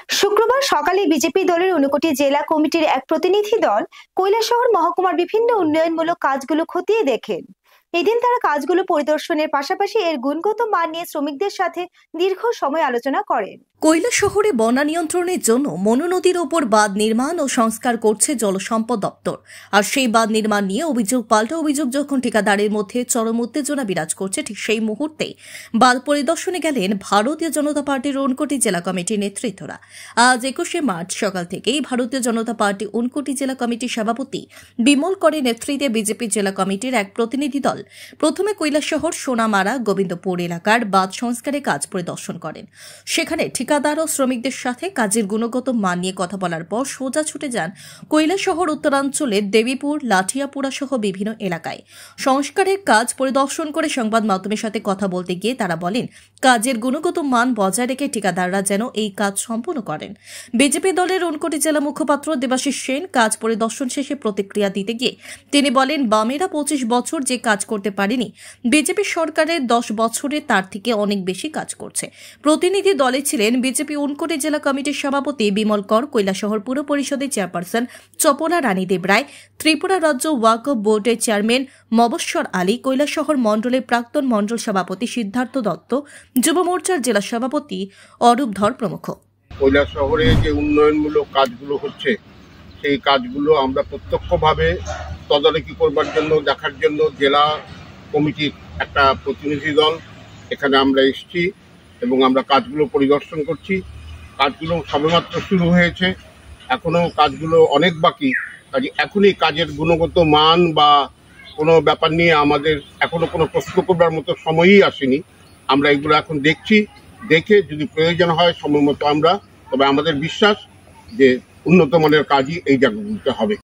শুক্রবার সকালে বিজেপি দলের ঊনকোটি জেলা কমিটির এক প্রতিনিধি দল কৈলাসহর মহকুমার বিভিন্ন উন্নয়নমূলক কাজগুলো খতিয়ে দেখেন। এদিন তারা কাজগুলো পরিদর্শনের পাশাপাশি এর গুণগত মান নিয়ে শ্রমিকদের সাথে দীর্ঘ সময় আলোচনা করেন। কৈলাসহরে বন্যা নিয়ন্ত্রণের জন্য মনু নদীর ওপর বাঁধ নির্মাণ ও সংস্কার করছে জলসম্পদ দপ্তর। আর সেই বাঁধ নির্মাণ নিয়ে অভিযোগ পাল্টা অভিযোগ যখন ঠিকাদারের মধ্যে চরম উত্তেজনা বিরাজ করছে, ঠিক সেই মুহূর্তে বাঁধ পরিদর্শনে গেলেন ভারতীয় জনতা পার্টির ঊনকোটি জেলা কমিটির নেতৃত্বরা। আজ 21শে মার্চ সকাল থেকেই ভারতীয় জনতা পার্টি ঊনকোটি জেলা কমিটির সভাপতি বিমল করের নেতৃত্বে বিজেপি জেলা কমিটির এক প্রতিনিধি দল প্রথমে কৈলাসহর সোনামারা গোবিন্দপুর এলাকার বাঁধ সংস্কারের কাজ পরিদর্শন করেন। সেখানে ঠিকাদার ও শ্রমিকদের সাথে কাজের গুণগত মান নিয়ে কথা বলার পর সোজা ছুটে যান কৈলাসহর উত্তরাঞ্চলের দেবীপুর, লাঠিয়াপুরা সহ বিভিন্ন এলাকায়। সংস্কারের কাজ পরিদর্শন করে সংবাদ মাধ্যমের সাথে কথা বলতে গিয়ে তারা বলেন, কাজের গুণগত মান বজায় রেখে ঠিকাদাররা যেন এই কাজ সম্পন্ন করেন। বিজেপি দলের ঊনকোটি জেলা মুখপাত্র দেবাশিস সেন কাজ পরিদর্শন শেষে প্রতিক্রিয়া দিতে গিয়ে তিনি বলেন, বামেরা 25 বছর যে কাজ করতে পারেনি, বিজেপি সরকারের 10 বছরে তার থেকে অনেক বেশি কাজ করছে। প্রতিনিধি দলে ছিলেন বিজেপি ঊনকোটি জেলা কমিটির সভাপতি বিমল কর, কৈলাসহর পুর পরিষদের চেয়ারপারসন চপলা রানী দেব রায়, ত্রিপুরা রাজ্য ওয়াকফ বোর্ডের চেয়ারম্যান মবস্বর আলী, কৈলাসহর মণ্ডলের প্রাক্তন মণ্ডল সভাপতি সিদ্ধার্থ দত্ত, যুব মোর্চার জেলা সভাপতি অরূপ ধর প্রমুখ। কৈলাসহরে যে উন্নয়নমূলক কাজগুলো হচ্ছে সেই কাজগুলো আমরা প্রত্যক্ষভাবে তদারকি করবার জন্য, দেখার জন্য জেলা কমিটির একটা প্রতিনিধি দল এখানে আমরা এসেছি এবং আমরা কাজগুলো পরিদর্শন করছি। কাজগুলো সবেমাত্র শুরু হয়েছে, এখনও কাজগুলো অনেক বাকি। কাজে এখনই কাজের গুণগত মান বা কোনো ব্যাপার নিয়ে আমাদের এখনো কোনো প্রশ্ন করবার মতো সময়ই আসেনি। আমরা এগুলো এখন দেখছি, দেখে যদি প্রয়োজন হয় সময় মতো তবে আমাদের বিশ্বাস যে উন্নত মানের কাজই এই জায়গাগুলোতে হবে।